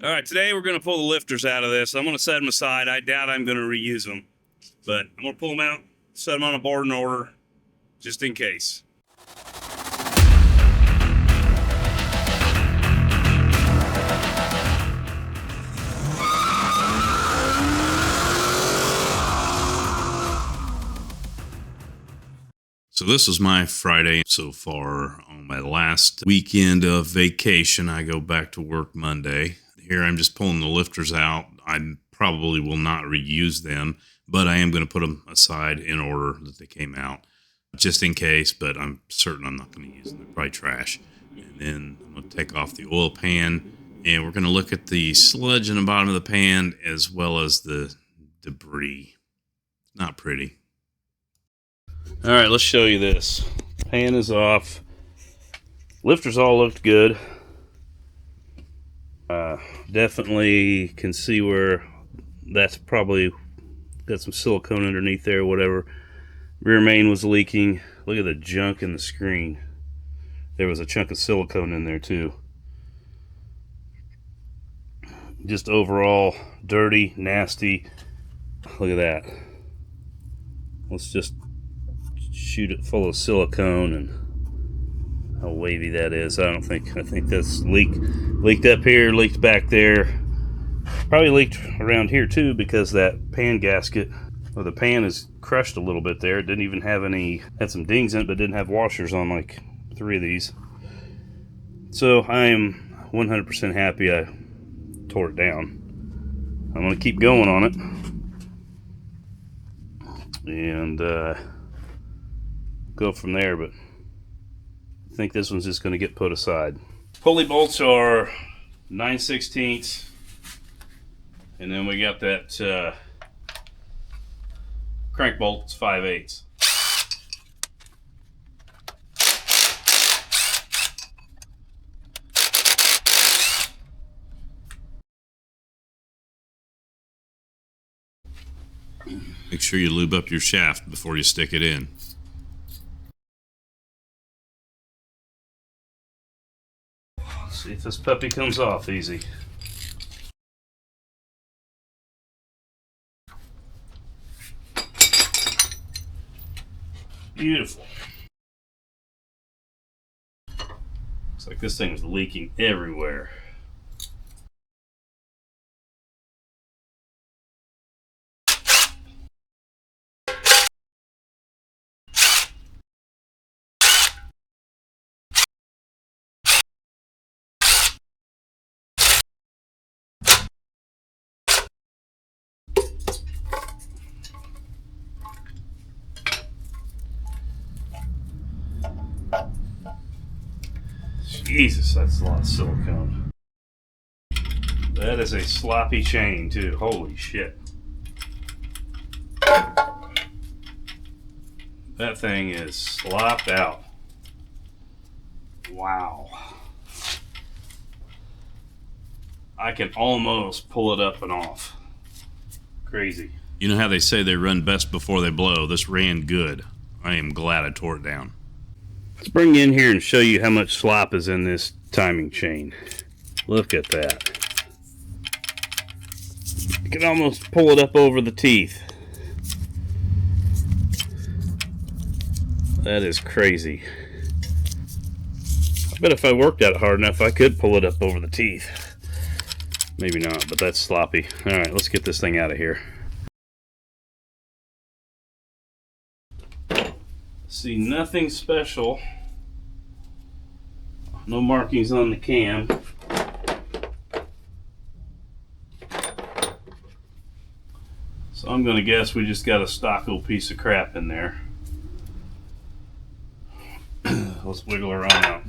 All right, today we're going to pull the lifters out of this. I'm going to set them aside. I doubt I'm going to reuse them, but I'm going to pull them out, set them on a board in order, just in case. So this is my Friday so far on my last weekend of vacation. I go back to work Monday. Here I'm just pulling the lifters out. I probably will not reuse them, but I am going to put them aside in order that they came out, just in case, but I'm certain I'm not going to use them. They're probably trash. And then I'm going to take off the oil pan, and we're going to look at the sludge in the bottom of the pan as well as the debris. Not pretty. All right, let's show you this. Pan is off. Lifters all looked good. Definitely can see where that's probably got some silicone underneath there, whatever. Rear main was leaking. Look at the junk in the screen. There was a chunk of silicone in there too. Just overall dirty, nasty. Look at that. Let's just shoot it full of silicone, and how wavy that is. I think that's leaked up here, leaked back there, probably leaked around here too, because that pan gasket, or the pan, is crushed a little bit there. It didn't even have had some dings in it, but didn't have washers on like 3 of these. So I am 100% happy I tore it down. I'm going to keep going on it and go from there, but I think this one's just going to get put aside. Pulley bolts are 9/16, and then we got that crank bolt, it's 5/8. Make sure you lube up your shaft before you stick it in. See if this puppy comes off easy. Beautiful. Looks like this thing is leaking everywhere. Jesus, that's a lot of silicone. That is a sloppy chain too. Holy shit. That thing is slopped out. Wow. I can almost pull it up and off. Crazy. You know how they say they run best before they blow? This ran good. I am glad I tore it down. Let's bring you in here and show you how much slop is in this timing chain. Look at that. You can almost pull it up over the teeth. That is crazy. I bet if I worked at it hard enough, I could pull it up over the teeth. Maybe not, but that's sloppy. All right, let's get this thing out of here. See, nothing special. No markings on the cam. So I'm going to guess we just got a stock old piece of crap in there. Let's wiggle her on out.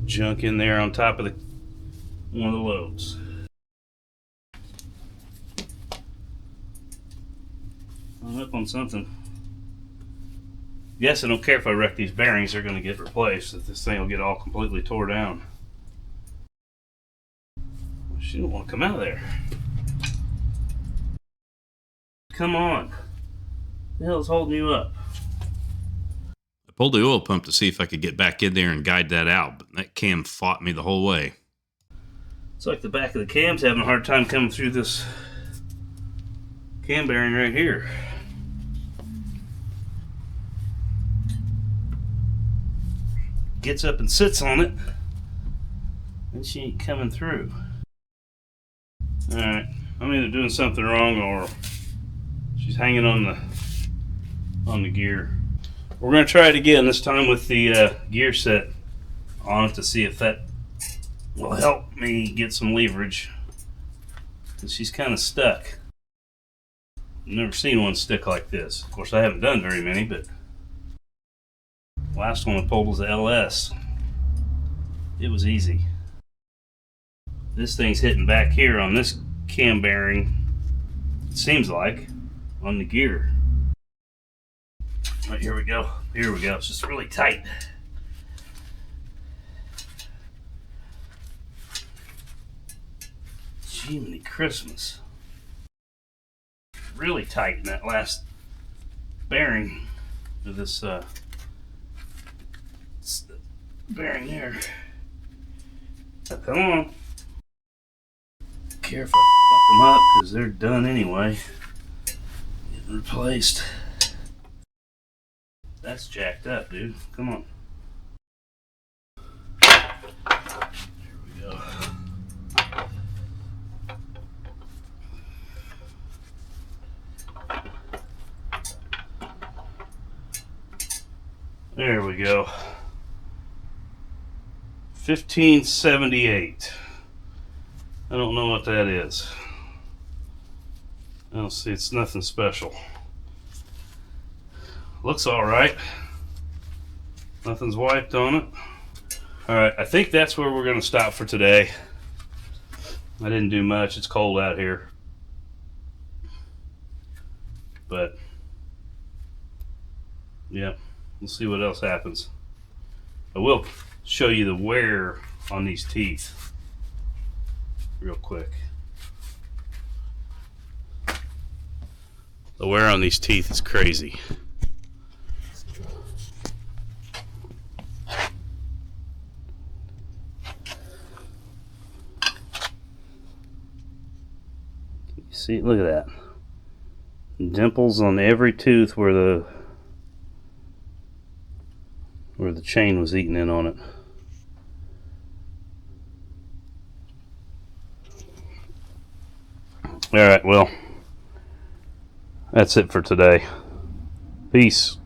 Junk in there on top of one of the loads. I'm up on something. Yes, I don't care if I wreck these bearings, they're going to get replaced. If this thing will get all completely tore down. She don't want to come out of there. Come on. What the hell is holding you up? Pulled the oil pump to see if I could get back in there and guide that out, but that cam fought me the whole way. It's like the back of the cam's having a hard time coming through this cam bearing right here. Gets up and sits on it, and she ain't coming through. Alright, I'm either doing something wrong or she's hanging on the gear. We're going to try it again, this time with the gear set on it to see if that will help me get some leverage. Because she's kind of stuck. I've never seen one stick like this. Of course, I haven't done very many, but last one I pulled was the LS. It was easy. This thing's hitting back here on this cam bearing, it seems like, on the gear. Right, here we go. Here we go. It's just really tight. Jiminy Christmas. Really tight in that last bearing of this bearing there. Come on. Careful, fuck them up because they're done anyway. Getting replaced. That's jacked up, dude. Come on. Here we go. There we go. 1578. I don't know what that is. I don't see, it's nothing special. Looks alright. Nothing's wiped on it. Alright, I think that's where we're going to stop for today. I didn't do much. It's cold out here. But, yeah, we'll see what else happens. I will show you the wear on these teeth real quick. The wear on these teeth is crazy. See, look at that. Dimples on every tooth where the chain was eating in on it. Alright, well, that's it for today. Peace.